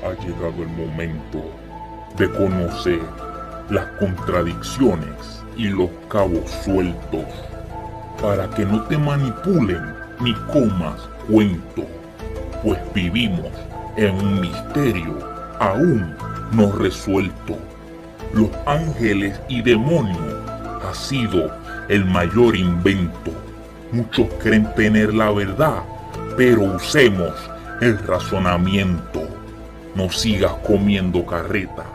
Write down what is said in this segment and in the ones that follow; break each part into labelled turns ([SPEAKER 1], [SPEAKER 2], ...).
[SPEAKER 1] ha llegado el momento de conocer las contradicciones y los cabos sueltos para que no te manipulen ni comas cuento, pues vivimos en un misterio aún no resuelto. Los ángeles y demonios ha sido el mayor invento. Muchos creen tener la verdad, pero usemos el razonamiento. No sigas comiendo carreta.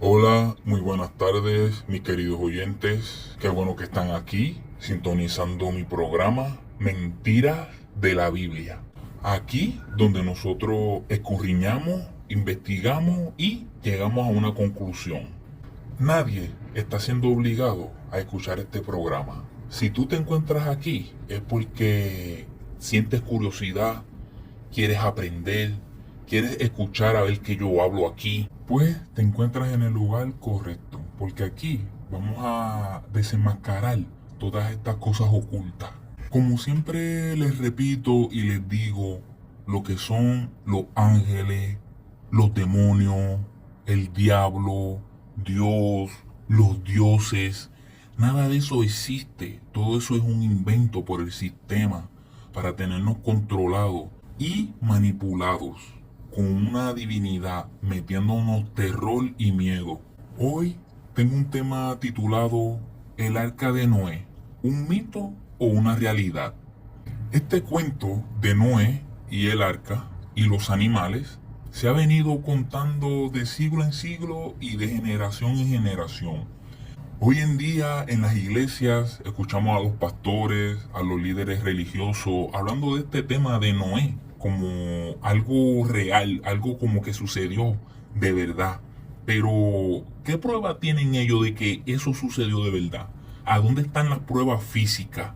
[SPEAKER 1] Hola, muy buenas tardes, mis queridos oyentes. Qué bueno que están aquí, sintonizando mi programa Mentiras de la Biblia. Aquí donde nosotros escudriñamos, investigamos y llegamos a una conclusión. Nadie está siendo obligado a escuchar este programa. Si tú te encuentras aquí es porque sientes curiosidad, quieres aprender, quieres escuchar a ver qué yo hablo aquí, pues te encuentras en el lugar correcto, porque aquí vamos a desenmascarar todas estas cosas ocultas. Como siempre les repito y les digo, lo que son los ángeles, los demonios, el diablo, Dios, los dioses, nada de eso existe. Todo eso es un invento por el sistema para tenernos controlados y manipulados con una divinidad, metiéndonos terror y miedo. Hoy tengo un tema titulado El Arca de Noé, ¿un mito o una realidad? Este cuento de Noé y el arca y los animales se ha venido contando de siglo en siglo y de generación en generación. Hoy en día en las iglesias escuchamos a los pastores, a los líderes religiosos hablando de este tema de Noé como algo real, algo como que sucedió de verdad. Pero, ¿qué prueba tienen ellos de que eso sucedió de verdad? ¿A dónde están las pruebas físicas?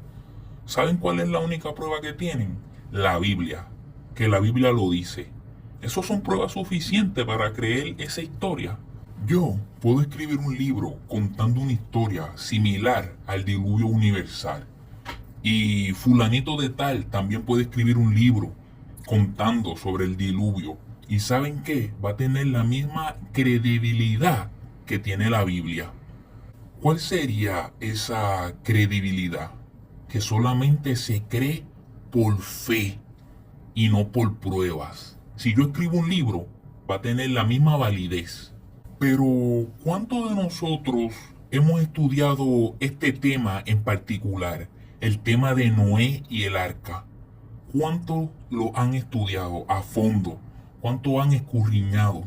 [SPEAKER 1] ¿Saben cuál es la única prueba que tienen? La Biblia, que la Biblia lo dice. Eso son pruebas suficientes para creer esa historia. Yo puedo escribir un libro contando una historia similar al diluvio universal. Y fulanito de tal también puede escribir un libro contando sobre el diluvio. ¿Y saben qué? Va a tener la misma credibilidad que tiene la Biblia. ¿Cuál sería esa credibilidad? Que solamente se cree por fe y no por pruebas. Si yo escribo un libro, va a tener la misma validez. Pero, ¿cuántos de nosotros hemos estudiado este tema en particular? El tema de Noé y el arca. ¿Cuántos lo han estudiado a fondo? ¿Cuántos han escudriñado?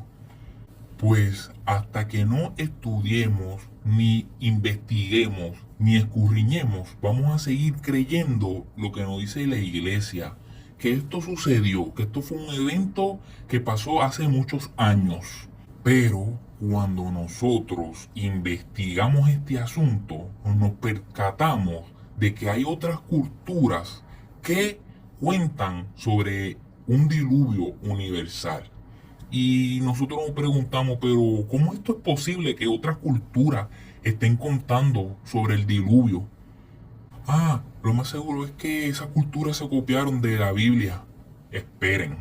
[SPEAKER 1] Pues hasta que no estudiemos, ni investiguemos, ni escudriñemos, vamos a seguir creyendo lo que nos dice la iglesia. Que esto sucedió, que esto fue un evento que pasó hace muchos años. Pero cuando nosotros investigamos este asunto, nos percatamos de que hay otras culturas que cuentan sobre un diluvio universal. Y nosotros nos preguntamos, pero ¿cómo esto es posible que otras culturas estén contando sobre el diluvio? Lo más seguro es que esas culturas se copiaron de la Biblia. Esperen,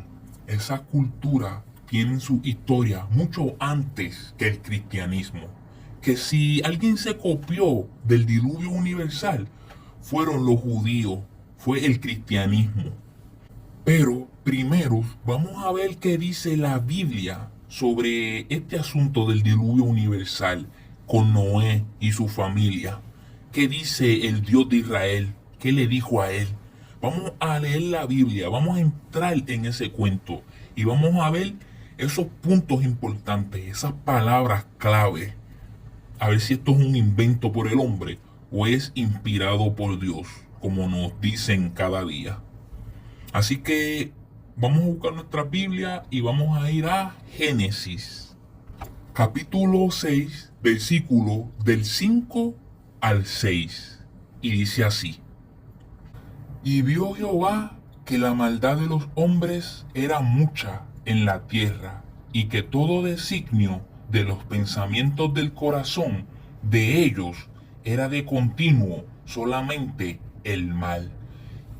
[SPEAKER 1] esas culturas tienen su historia mucho antes que el cristianismo. Que si alguien se copió del diluvio universal, fueron los judíos, fue el cristianismo. Pero primero vamos a ver qué dice la Biblia sobre este asunto del diluvio universal con Noé y su familia. ¿Qué dice el Dios de Israel? ¿Qué le dijo a él? Vamos a leer la Biblia, vamos a entrar en ese cuento y vamos a ver esos puntos importantes, esas palabras clave. A ver si esto es un invento por el hombre o es inspirado por Dios, como nos dicen cada día. Así que vamos a buscar nuestra Biblia y vamos a ir a Génesis, capítulo 6, versículo del 5 al 6. Y dice así: Y vio Jehová que la maldad de los hombres era mucha en la tierra, y que todo designio de los pensamientos del corazón de ellos era de continuo solamente el mal.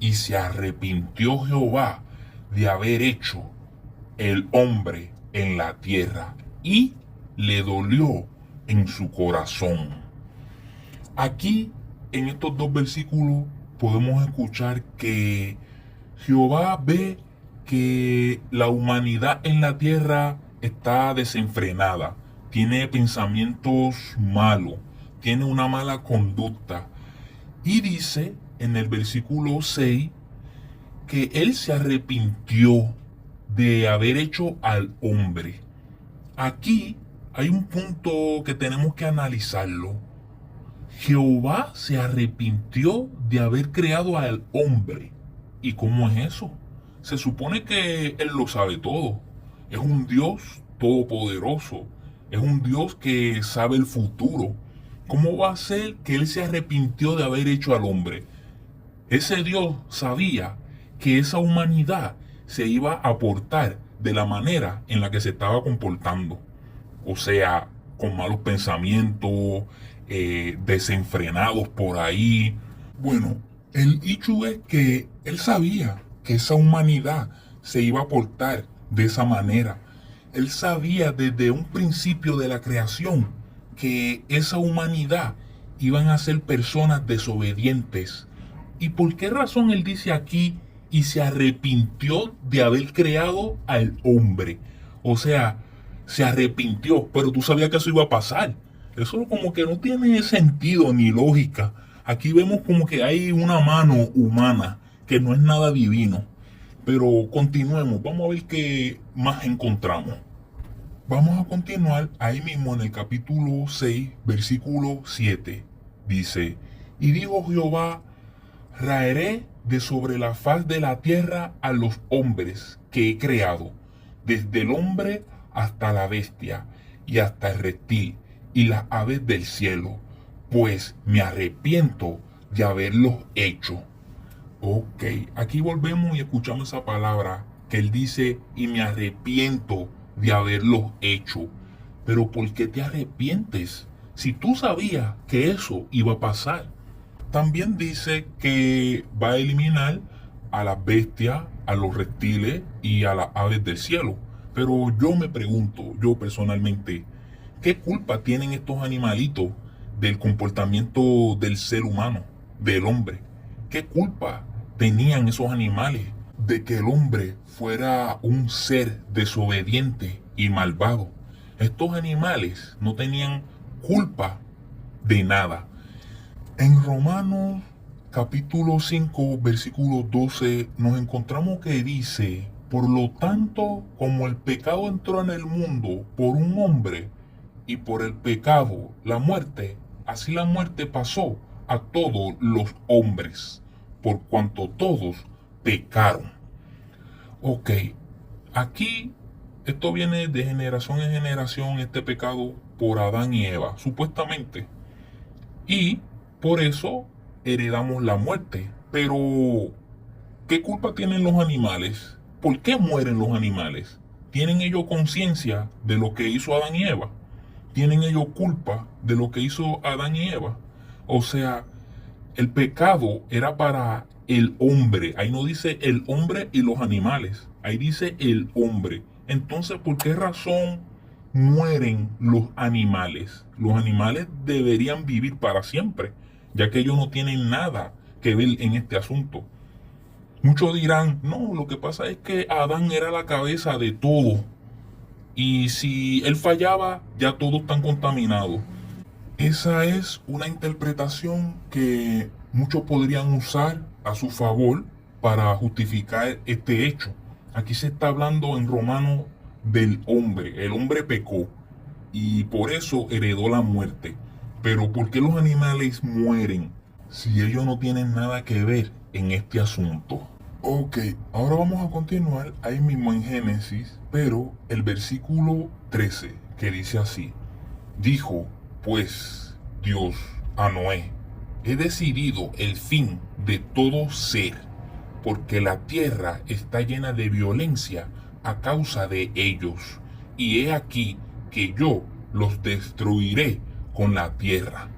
[SPEAKER 1] Y se arrepintió Jehová de haber hecho el hombre en la tierra y le dolió en su corazón. Aquí, en estos dos versículos, podemos escuchar que Jehová ve que la humanidad en la tierra está desenfrenada, tiene pensamientos malos, tiene una mala conducta. Y dice en el versículo 6 que él se arrepintió de haber hecho al hombre. Aquí hay un punto que tenemos que analizarlo. Jehová se arrepintió de haber creado al hombre. ¿Y cómo es eso? Se supone que él lo sabe todo. Es un Dios todopoderoso. Es un Dios que sabe el futuro. ¿Cómo va a ser que él se arrepintió de haber hecho al hombre? Ese Dios sabía que esa humanidad se iba a portar de la manera en la que se estaba comportando. O sea, con malos pensamientos, desenfrenados por ahí. Bueno, el hecho es que él sabía que esa humanidad se iba a portar de esa manera. Él sabía desde un principio de la creación que esa humanidad iban a ser personas desobedientes. ¿Y por qué razón él dice aquí y se arrepintió de haber creado al hombre? O sea, se arrepintió, pero tú sabías que eso iba a pasar. Eso como que no tiene sentido ni lógica. Aquí vemos como que hay una mano humana que no es nada divino. Pero continuemos, vamos a ver qué más encontramos. Vamos a continuar ahí mismo en el capítulo 6, versículo 7. Dice, y dijo Jehová, raeré de sobre la faz de la tierra a los hombres que he creado, desde el hombre hasta la bestia, y hasta el reptil, y las aves del cielo, pues me arrepiento de haberlos hecho. Ok, aquí volvemos y escuchamos esa palabra que él dice, y me arrepiento de haberlos hecho. Pero ¿por qué te arrepientes? Si tú sabías que eso iba a pasar. También dice que va a eliminar a las bestias, a los reptiles y a las aves del cielo. Pero yo me pregunto, yo personalmente, ¿qué culpa tienen estos animalitos del comportamiento del ser humano, del hombre? ¿Qué culpa tenían esos animales de que el hombre fuera un ser desobediente y malvado? Estos animales no tenían culpa de nada. En Romanos capítulo 5, versículo 12, nos encontramos que dice, por lo tanto, como el pecado entró en el mundo por un hombre, y por el pecado la muerte, así la muerte pasó a todos los hombres, por cuanto todos pecaron. Ok, aquí esto viene de generación en generación, este pecado por Adán y Eva, supuestamente. Y por eso heredamos la muerte. Pero, ¿qué culpa tienen los animales? ¿Por qué mueren los animales? ¿Tienen ellos conciencia de lo que hizo Adán y Eva? ¿Tienen ellos culpa de lo que hizo Adán y Eva? O sea, el pecado era para el hombre. Ahí no dice el hombre y los animales. Ahí dice el hombre. Entonces, ¿por qué razón mueren los animales? Los animales deberían vivir para siempre, ya que ellos no tienen nada que ver en este asunto. Muchos dirán, no, lo que pasa es que Adán era la cabeza de todo. Y si él fallaba, ya todos están contaminados. Esa es una interpretación que muchos podrían usar a su favor para justificar este hecho. Aquí se está hablando en Romanos del hombre. El hombre pecó y por eso heredó la muerte. Pero ¿por qué los animales mueren si ellos no tienen nada que ver en este asunto? Ok, ahora vamos a continuar ahí mismo en Génesis, pero el versículo 13, que dice así. Dijo, pues, Dios a Noé, he decidido el fin de todo ser, porque la tierra está llena de violencia a causa de ellos, y he aquí que yo los destruiré con la tierra.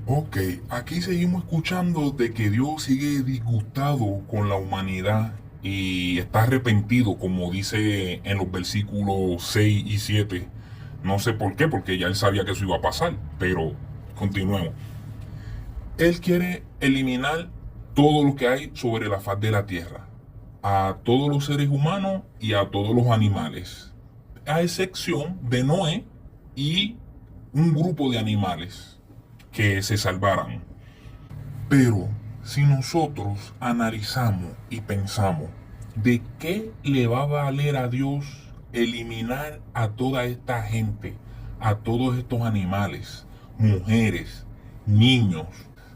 [SPEAKER 1] Ok, aquí seguimos escuchando de que Dios sigue disgustado con la humanidad y está arrepentido, como dice en los versículos 6 y 7. No sé por qué, porque ya él sabía que eso iba a pasar, pero continuemos. Él quiere eliminar todo lo que hay sobre la faz de la tierra, a todos los seres humanos y a todos los animales, a excepción de Noé y un grupo de animales que se salvaran. Pero si nosotros analizamos y pensamos, ¿de qué le va a valer a Dios eliminar a toda esta gente, a todos estos animales, mujeres, niños?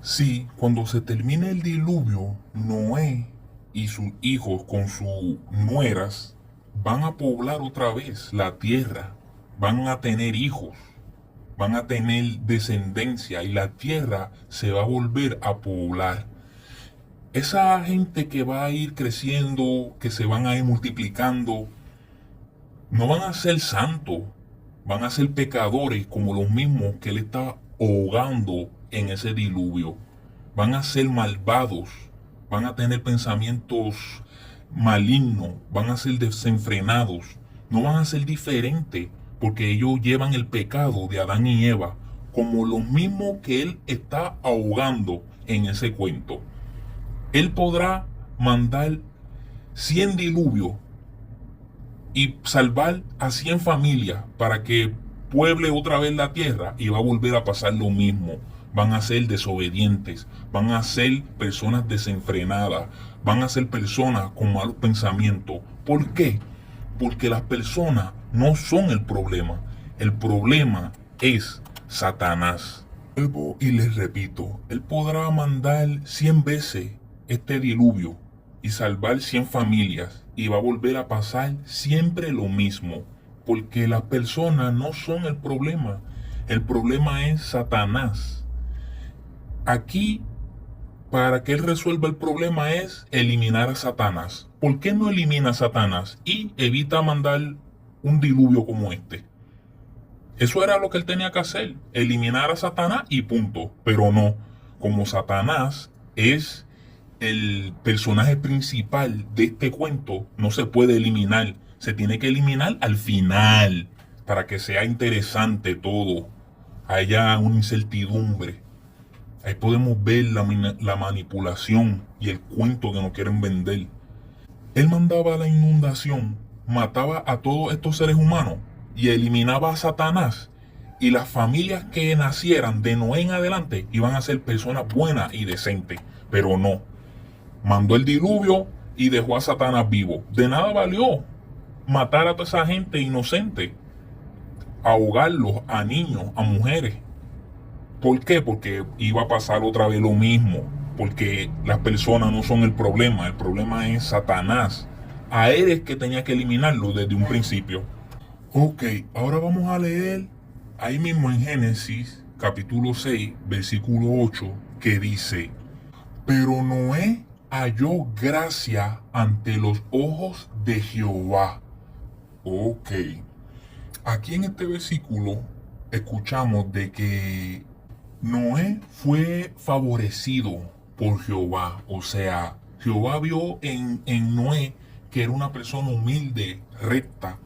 [SPEAKER 1] Si cuando se termine el diluvio, Noé y sus hijos con sus nueras van a poblar otra vez la tierra, van a tener hijos, van a tener descendencia y la tierra se va a volver a poblar. Esa gente que va a ir creciendo, que se van a ir multiplicando, no van a ser santos, van a ser pecadores como los mismos que él está ahogando en ese diluvio. Van a ser malvados, van a tener pensamientos malignos, van a ser desenfrenados, no van a ser diferentes, porque ellos llevan el pecado de Adán y Eva, como los mismos que él está ahogando en ese cuento. Él podrá mandar 100 diluvios y salvar a 100 familias para que pueble otra vez la tierra, y va a volver a pasar lo mismo. Van a ser desobedientes, van a ser personas desenfrenadas, van a ser personas con malos pensamientos. ¿Por qué? Porque las personas no son el problema es Satanás. Y les repito, él podrá mandar 100 veces este diluvio y salvar 100 familias, y va a volver a pasar siempre lo mismo, porque las personas no son el problema es Satanás. Aquí, para que él resuelva el problema, es eliminar a Satanás. ¿Por qué no elimina a Satanás y evita mandar un diluvio como este? Eso era lo que él tenía que hacer, eliminar a Satanás y punto. Pero no, como Satanás es el personaje principal de este cuento, no se puede eliminar. Se tiene que eliminar al final, para que sea interesante todo, haya una incertidumbre. Ahí podemos ver la manipulación y el cuento que nos quieren vender. Él mandaba la inundación, mataba a todos estos seres humanos y eliminaba a Satanás. Y las familias que nacieran de Noé en adelante iban a ser personas buenas y decentes. Pero no. Mandó el diluvio y dejó a Satanás vivo. De nada valió matar a toda esa gente inocente, ahogarlos, a niños, a mujeres. ¿Por qué? Porque iba a pasar otra vez lo mismo. Porque las personas no son el problema es Satanás. A él es que tenía que eliminarlo desde un principio. Ok, ahora vamos a leer ahí mismo en Génesis capítulo 6, versículo 8, que dice: pero Noé halló gracia ante los ojos de Jehová. Ok, aquí en este versículo escuchamos de que Noé fue favorecido por Jehová. O sea, Jehová vio en Noé que era una persona humilde, recta,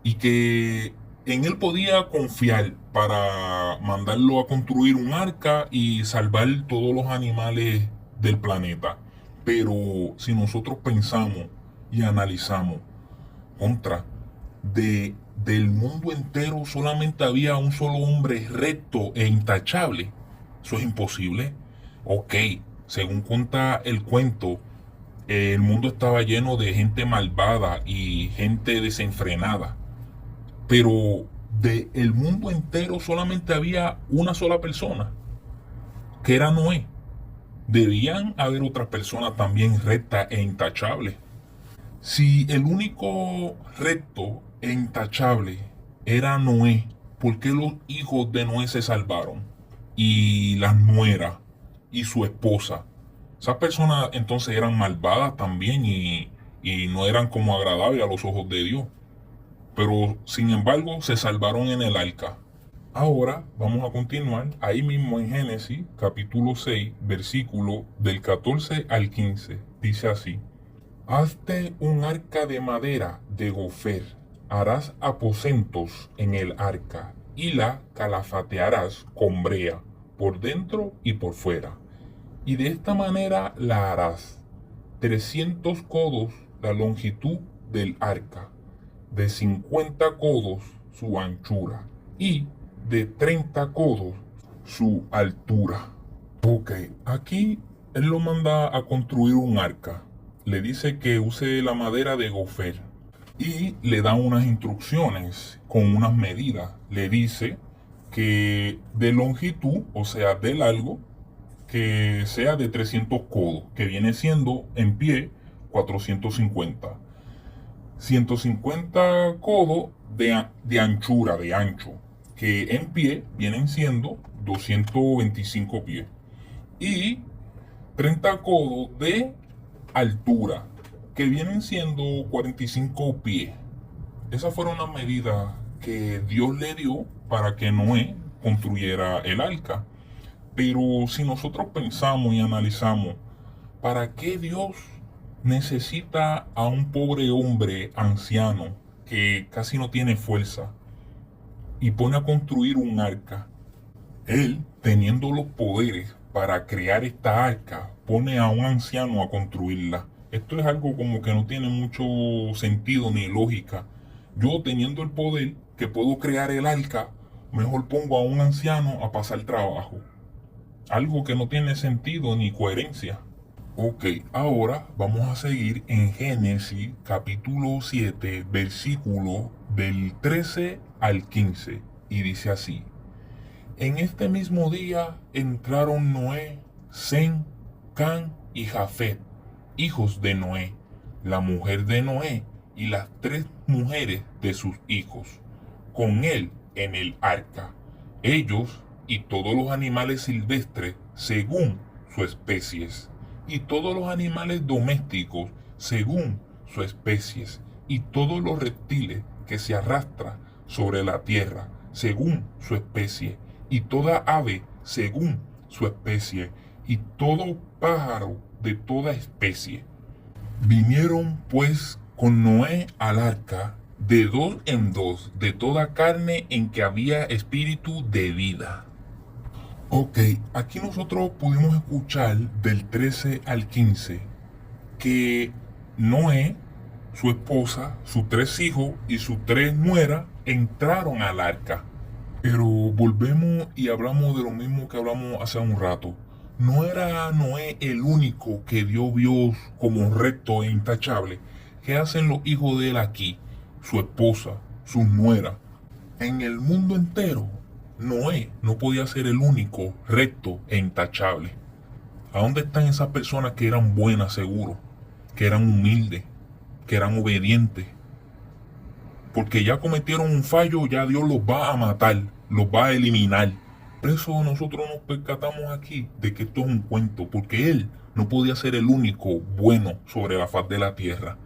[SPEAKER 1] y que en él podía confiar para mandarlo a construir un arca y salvar todos los animales del planeta. Pero si nosotros pensamos y analizamos, del mundo entero solamente había un solo hombre recto e intachable. Eso es imposible. Ok, según cuenta el cuento, el mundo estaba lleno de gente malvada y gente desenfrenada. Pero del mundo entero solamente había una sola persona, que era Noé. Debían haber otras personas también rectas e intachables. Si el único recto e intachable era Noé, ¿por qué los hijos de Noé se salvaron? Y las nueras y su esposa. Esas personas entonces eran malvadas también y no eran como agradables a los ojos de Dios. Pero sin embargo se salvaron en el arca. Ahora vamos a continuar ahí mismo en Génesis capítulo 6, versículo del 14 al 15. Dice así: Hazte un arca de madera de gofer, harás aposentos en el arca, y la calafatearás con brea, por dentro y por fuera. Y de esta manera la harás: 300 codos la longitud del arca, de 50 codos su anchura, y de 30 codos su altura. Ok, aquí él lo manda a construir un arca. Le dice que use la madera de gofer y le da unas instrucciones con unas medidas. Le dice que de longitud, o sea, de largo, que sea de 300 codos, que viene siendo en pie 450. 150 codos de anchura, de ancho, que en pie vienen siendo 225 pies. Y 30 codos de altura, que vienen siendo 45 pies. Esas fueron las medidas que Dios le dio para que Noé construyera el arca. Pero si nosotros pensamos y analizamos, ¿para qué Dios necesita a un pobre hombre anciano que casi no tiene fuerza y pone a construir un arca? Él, teniendo los poderes para crear esta arca, pone a un anciano a construirla. Esto es algo como que no tiene mucho sentido ni lógica. Yo, teniendo el poder que puedo crear el arca, mejor pongo a un anciano a pasar trabajo. Algo que no tiene sentido ni coherencia. Ok, ahora vamos a seguir en Génesis capítulo 7, versículo del 13 al 15. Y dice así: En este mismo día entraron Noé, Sem, Can y Jafet, hijos de Noé, la mujer de Noé y las 3 mujeres de sus hijos, con él en el arca, ellos y todos los animales silvestres según su especies, y todos los animales domésticos según su especies, y todos los reptiles que se arrastran sobre la tierra según su especie, y toda ave según su especie, y todo pájaro de toda especie. Vinieron pues con Noé al arca de 2 en 2 de toda carne en que había espíritu de vida. Ok, aquí nosotros pudimos escuchar del 13 al 15 que Noé, su esposa, sus 3 hijos y sus 3 nueras entraron al arca. Pero volvemos y hablamos de lo mismo que hablamos hace un rato. No era Noé el único que Dios vio como recto e intachable. ¿Qué hacen los hijos de él aquí? Su esposa, sus nueras. En el mundo entero, Noé no podía ser el único recto e intachable. ¿A dónde están esas personas que eran buenas, seguro? Que eran humildes, que eran obedientes. Porque ya cometieron un fallo, ya Dios los va a matar, los va a eliminar. Por eso nosotros nos percatamos aquí de que esto es un cuento, porque él no podía ser el único bueno sobre la faz de la tierra.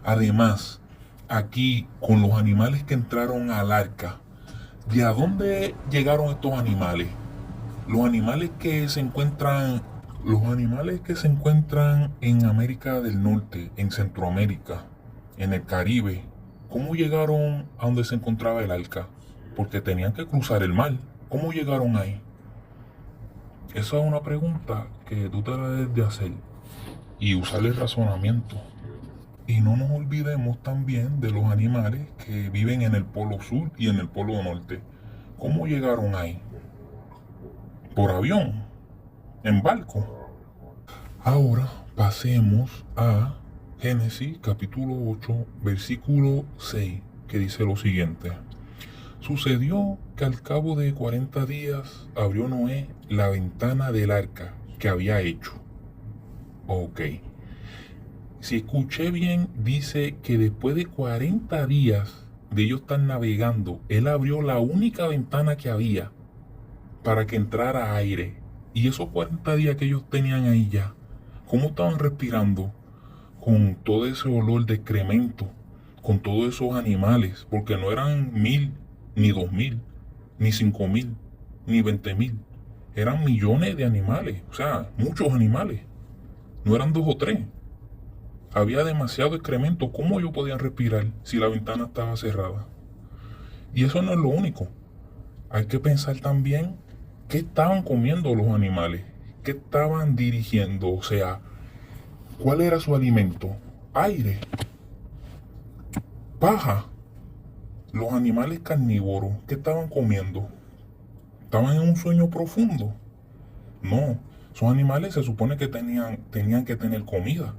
[SPEAKER 1] Además, aquí con los animales que entraron al arca, ¿de a dónde llegaron estos animales? Los animales que se encuentran en América del Norte, en Centroamérica, en el Caribe, ¿cómo llegaron a donde se encontraba el arca? Porque tenían que cruzar el mar. ¿Cómo llegaron ahí? Esa es una pregunta que tú te la debes de hacer y usar el razonamiento. Y no nos olvidemos también de los animales que viven en el polo sur y en el polo norte. ¿Cómo llegaron ahí? ¿Por avión? ¿En barco? Ahora pasemos a Génesis capítulo 8, versículo 6, que dice lo siguiente. Sucedió que al cabo de 40 días abrió Noé la ventana del arca que había hecho. Ok. Si escuché bien, dice que después de 40 días de ellos estar navegando, él abrió la única ventana que había para que entrara aire. Y esos 40 días que ellos tenían ahí ya, ¿cómo estaban respirando? Con todo ese olor de excremento, con todos esos animales, porque no eran 1000, ni 2000, ni 5000, ni 20,000. Eran millones de animales, o sea, muchos animales. No eran 2 o 3. Había demasiado excremento. ¿Cómo ellos podían respirar si la ventana estaba cerrada? Y eso no es lo único. Hay que pensar también qué estaban comiendo los animales, qué estaban dirigiendo, o sea, cuál era su alimento. Aire, paja. Los animales carnívoros, ¿qué estaban comiendo? ¿Estaban en un sueño profundo? No, esos animales se supone que tenían que tener comida.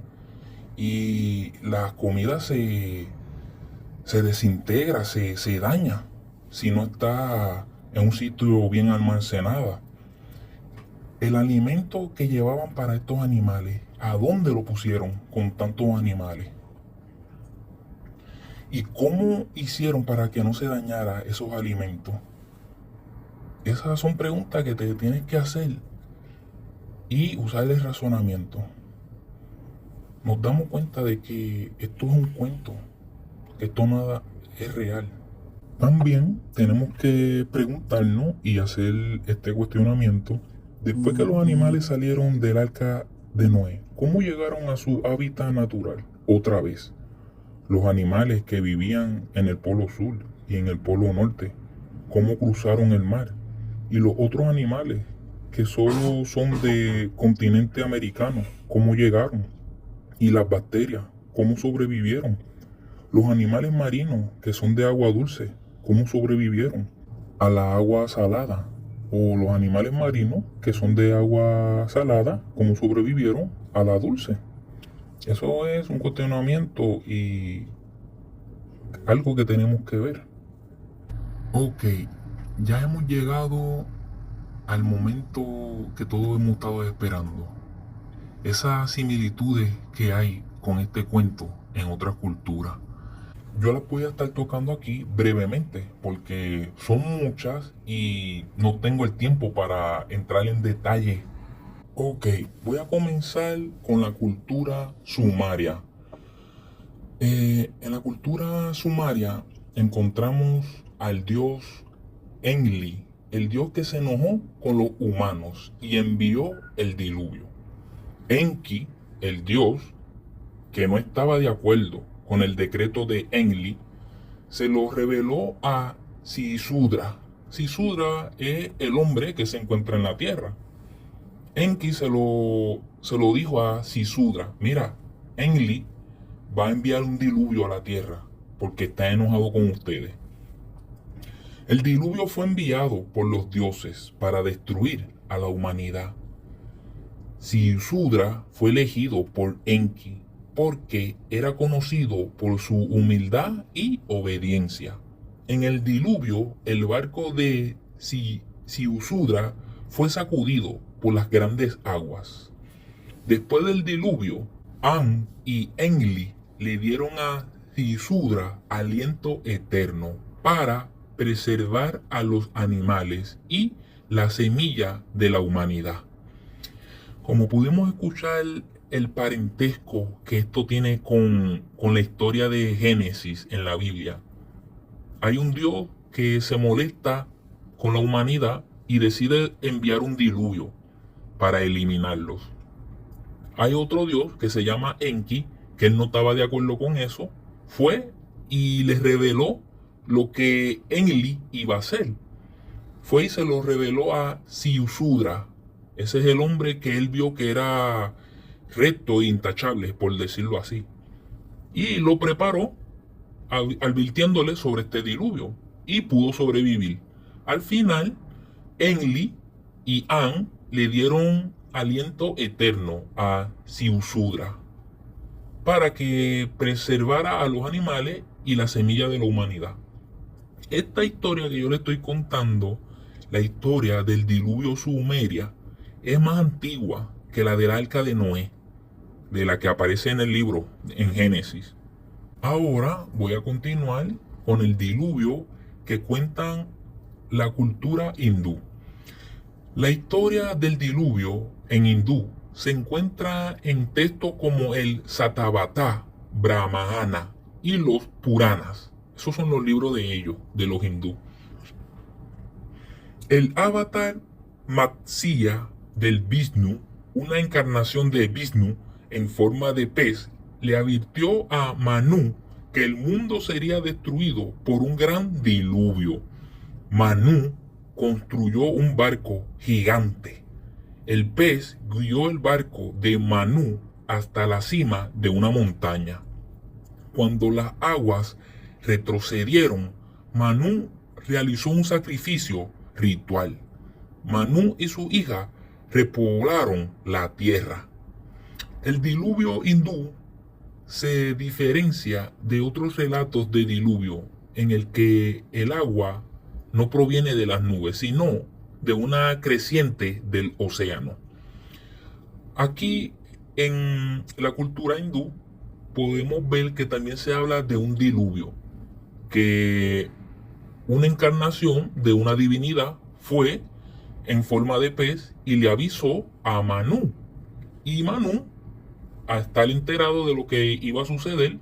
[SPEAKER 1] Y la comida se desintegra, se daña si no está en un sitio bien almacenada. El alimento que llevaban para estos animales, ¿a dónde lo pusieron con tantos animales? ¿Y cómo hicieron para que no se dañara esos alimentos? Esas son preguntas que te tienes que hacer y usar el razonamiento. Nos damos cuenta de que esto es un cuento, que esto nada es real. También tenemos que preguntarnos y hacer este cuestionamiento. Después que los animales salieron del arca de Noé, ¿cómo llegaron a su hábitat natural? Otra vez, los animales que vivían en el polo sur y en el polo norte, ¿cómo cruzaron el mar? Y los otros animales que solo son de continente americano, ¿cómo llegaron? Y las bacterias, ¿cómo sobrevivieron? Los animales marinos que son de agua dulce, ¿cómo sobrevivieron a la agua salada? O los animales marinos que son de agua salada, ¿cómo sobrevivieron a la dulce? Eso es un cuestionamiento y algo que tenemos que ver. Ok, ya hemos llegado al momento que todos hemos estado esperando. Esas similitudes que hay con este cuento en otras culturas. Yo las voy a estar tocando aquí brevemente porque son muchas y no tengo el tiempo para entrar en detalle. Ok, voy a comenzar con la cultura sumaria. En la cultura sumaria encontramos al dios Enlil, el dios que se enojó con los humanos y envió el diluvio. Enki, el dios que no estaba de acuerdo con el decreto de Enlil, se lo reveló a Sisudra. Sisudra es el hombre que se encuentra en la tierra. Enki se lo dijo a Sisudra: mira, Enlil va a enviar un diluvio a la tierra porque está enojado con ustedes. El diluvio fue enviado por los dioses para destruir a la humanidad. Sisudra fue elegido por Enki porque era conocido por su humildad y obediencia. En el diluvio, el barco de Sisudra fue sacudido por las grandes aguas. Después del diluvio, An y Enlil le dieron a Sisudra aliento eterno para preservar a los animales y la semilla de la humanidad. Como pudimos escuchar el parentesco que esto tiene con la historia de Génesis en la Biblia, hay un Dios que se molesta con la humanidad y decide enviar un diluvio para eliminarlos. Hay otro Dios que se llama Enki, que él no estaba de acuerdo con eso, fue y les reveló lo que Enlil iba a hacer. Fue y se lo reveló a Sisudra. Ese es el hombre que él vio que era recto e intachable, por decirlo así. Y lo preparó advirtiéndole sobre este diluvio y pudo sobrevivir. Al final, Enlil y An le dieron aliento eterno a Sisudra para que preservara a los animales y la semilla de la humanidad. Esta historia que yo le estoy contando, la historia del diluvio sumeria, es más antigua que la del arca de Noé, de la que aparece en el libro, en Génesis. Ahora voy a continuar con el diluvio que cuentan la cultura hindú. La historia del diluvio en hindú se encuentra en textos como el Satabhata, Brahmana y los Puranas. Esos son los libros de ellos, de los hindú. El avatar Matsya del Vishnu, una encarnación de Vishnu en forma de pez, le advirtió a Manú que el mundo sería destruido por un gran diluvio. Manú construyó un barco gigante. El pez guió el barco de Manú hasta la cima de una montaña. Cuando las aguas retrocedieron, Manú realizó un sacrificio ritual. Manú y su hija repoblaron la tierra. El diluvio hindú se diferencia de otros relatos de diluvio en el que el agua no proviene de las nubes, sino de una creciente del océano. Aquí en la cultura hindú podemos ver que también se habla de un diluvio, que una encarnación de una divinidad fue en forma de pez y le avisó a Manú. Y Manú, al estar enterado de lo que iba a suceder,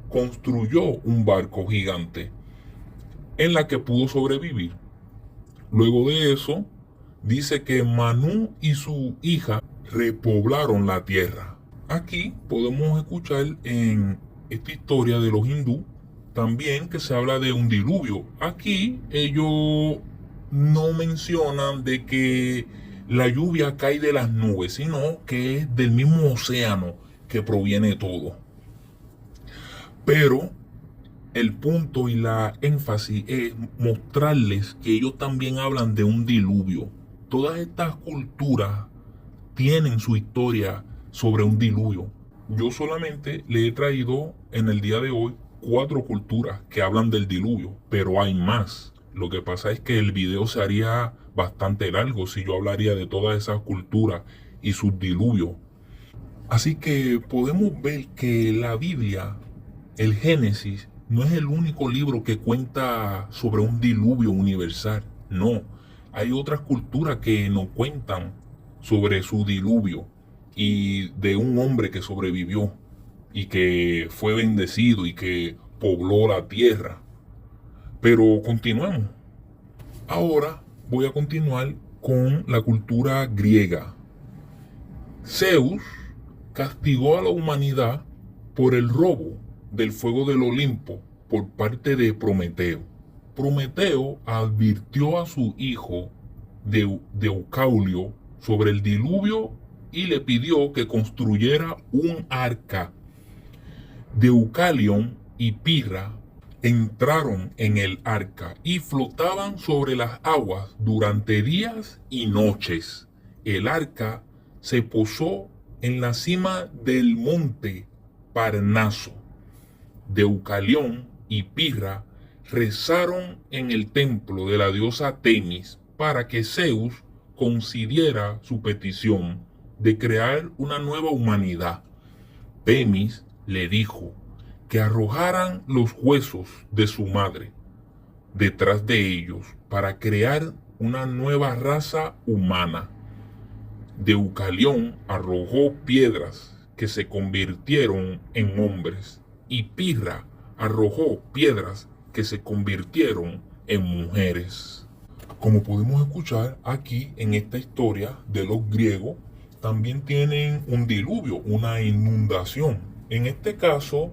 [SPEAKER 1] construyó un barco gigante en la que pudo sobrevivir. Luego de eso, dice que Manú y su hija repoblaron la tierra. Aquí podemos escuchar en esta historia de los hindú también que se habla de un diluvio. Aquí ellos no mencionan de que la lluvia cae de las nubes, sino que es del mismo océano que proviene todo. Pero el punto y la énfasis es mostrarles que ellos también hablan de un diluvio. Todas estas culturas tienen su historia sobre un diluvio. Yo solamente le he traído en el día de hoy 4 culturas que hablan del diluvio, pero hay más. Lo que pasa es que el video se haría bastante largo si yo hablaría de todas esas culturas y sus diluvios. Así que podemos ver que la Biblia, el Génesis, no es el único libro que cuenta sobre un diluvio universal. No, hay otras culturas que nos cuentan sobre su diluvio y de un hombre que sobrevivió y que fue bendecido y que pobló la tierra. Pero continuemos. Ahora voy a continuar con la cultura griega. Zeus castigó a la humanidad por el robo del fuego del Olimpo por parte de Prometeo. Prometeo advirtió a su hijo Deucalio sobre el diluvio y le pidió que construyera un arca. Deucalión y Pirra entraron en el arca y flotaban sobre las aguas durante días y noches. El arca se posó en la cima del monte Parnaso. Deucalión y Pirra rezaron en el templo de la diosa Temis para que Zeus concediera su petición de crear una nueva humanidad. Temis le dijo que arrojaran los huesos de su madre detrás de ellos para crear una nueva raza humana. Deucalión arrojó piedras que se convirtieron en hombres y Pirra arrojó piedras que se convirtieron en mujeres. Como podemos escuchar aquí en esta historia de los griegos, también tienen un diluvio, una inundación. En este caso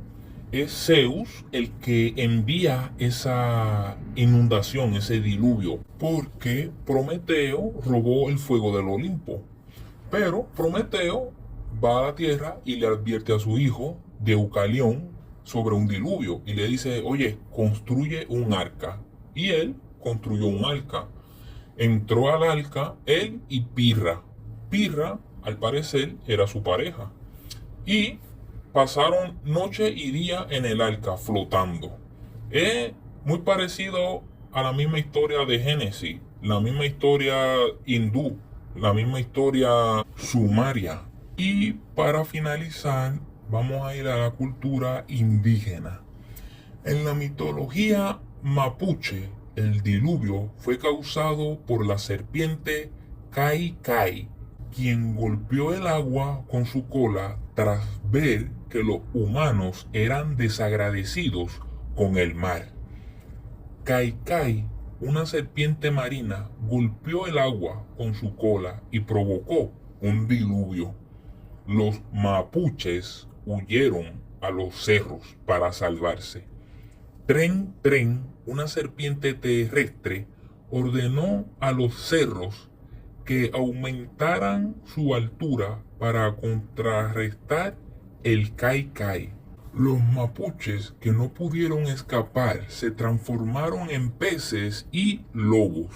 [SPEAKER 1] es Zeus el que envía esa inundación, ese diluvio, porque Prometeo robó el fuego del Olimpo. Pero Prometeo va a la tierra y le advierte a su hijo Deucalión sobre un diluvio y le dice, oye, construye un arca. Y él construyó un arca. Entró al arca él y Pirra. Pirra, al parecer, era su pareja. Y pasaron noche y día en el arca flotando. Es muy parecido a la misma historia de Génesis, la misma historia hindú, la misma historia sumaria. Y para finalizar, vamos a ir a la cultura indígena. En la mitología mapuche, el diluvio fue causado por la serpiente Kai Kai, quien golpeó el agua con su cola tras ver que los humanos eran desagradecidos con el mar. Kai Kai, una serpiente marina, golpeó el agua con su cola y provocó un diluvio. Los mapuches huyeron a los cerros para salvarse. Tren Tren, una serpiente terrestre, ordenó a los cerros que aumentaran su altura para contrarrestar el Kai-Kai. Los mapuches que no pudieron escapar se transformaron en peces y lobos.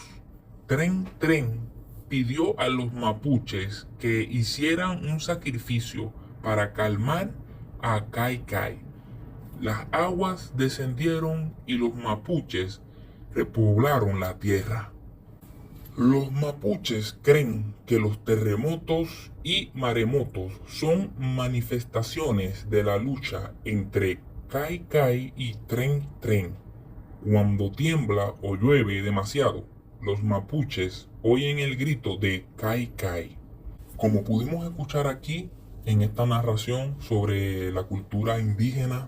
[SPEAKER 1] Tren Tren pidió a los mapuches que hicieran un sacrificio para calmar a Kai-Kai. Las aguas descendieron y los mapuches repoblaron la tierra. Los mapuches creen que los terremotos y maremotos son manifestaciones de la lucha entre Kai-Kai y Tren Tren. Cuando tiembla o llueve demasiado, los mapuches oyen el grito de Kai-Kai. Como pudimos escuchar aquí en esta narración sobre la cultura indígena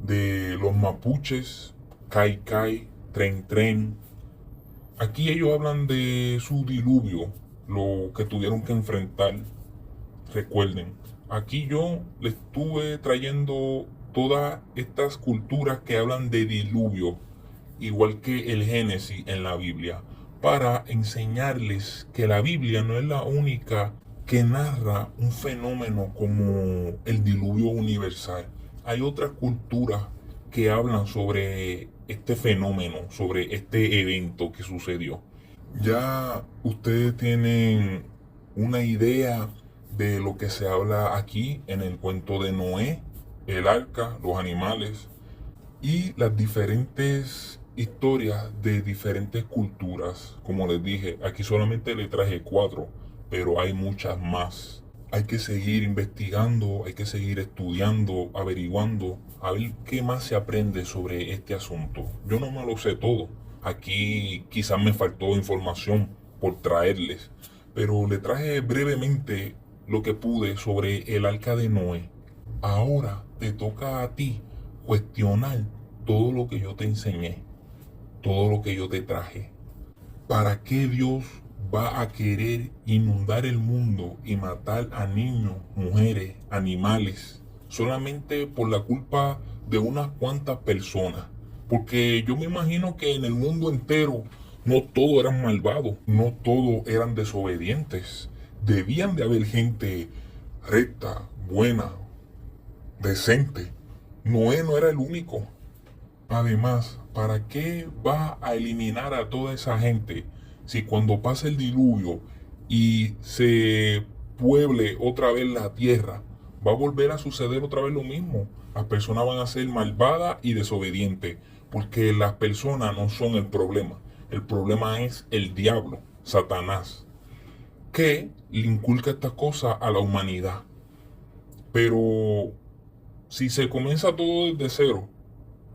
[SPEAKER 1] de los mapuches, Kai-Kai, Tren Tren, aquí ellos hablan de su diluvio, lo que tuvieron que enfrentar. Recuerden, aquí yo les estuve trayendo todas estas culturas que hablan de diluvio, igual que el Génesis en la Biblia, para enseñarles que la Biblia no es la única que narra un fenómeno como el diluvio universal. Hay otras culturas que hablan sobre este fenómeno, sobre este evento que sucedió. Ya ustedes tienen una idea de lo que se habla aquí en el cuento de Noé, el arca, los animales y las diferentes historias de diferentes culturas. Como les dije, aquí solamente le traje 4, pero hay muchas más. Hay que seguir investigando, hay que seguir estudiando, averiguando, a ver qué más se aprende sobre este asunto. Yo no me lo sé todo. Aquí quizás me faltó información por traerles, pero le traje brevemente lo que pude sobre el arca de Noé. Ahora te toca a ti cuestionar todo lo que yo te enseñé, todo lo que yo te traje. ¿Para qué Dios va a querer inundar el mundo y matar a niños, mujeres, animales, solamente por la culpa de unas cuantas personas? Porque yo me imagino que en el mundo entero no todos eran malvados, no todos eran desobedientes. Debían de haber gente recta, buena, decente. Noé no era el único. Además, ¿para qué va a eliminar a toda esa gente si cuando pase el diluvio y se pueble otra vez la tierra, va a volver a suceder otra vez lo mismo? Las personas van a ser malvadas y desobedientes, porque las personas no son el problema. El problema es el diablo, Satanás, que le inculca estas cosas a la humanidad. Pero si se comienza todo desde cero,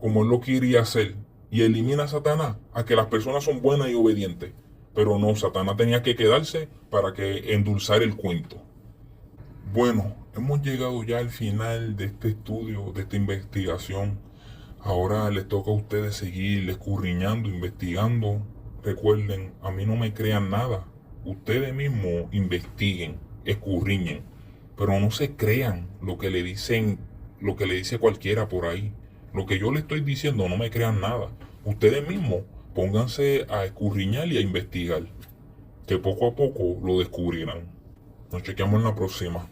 [SPEAKER 1] como él lo quería hacer, y elimina a Satanás, a que las personas son buenas y obedientes. Pero no, Satanás tenía que quedarse para que endulzar el cuento. Bueno, hemos llegado ya al final de este estudio, de esta investigación. Ahora les toca a ustedes seguir escudriñando, investigando. Recuerden, a mí no me crean nada. Ustedes mismos investiguen, escudriñen, pero no se crean lo que le dicen, lo que le dice cualquiera por ahí. Lo que yo le estoy diciendo, no me crean nada. Ustedes mismos pónganse a escudriñar y a investigar, que poco a poco lo descubrirán. Nos chequeamos en la próxima.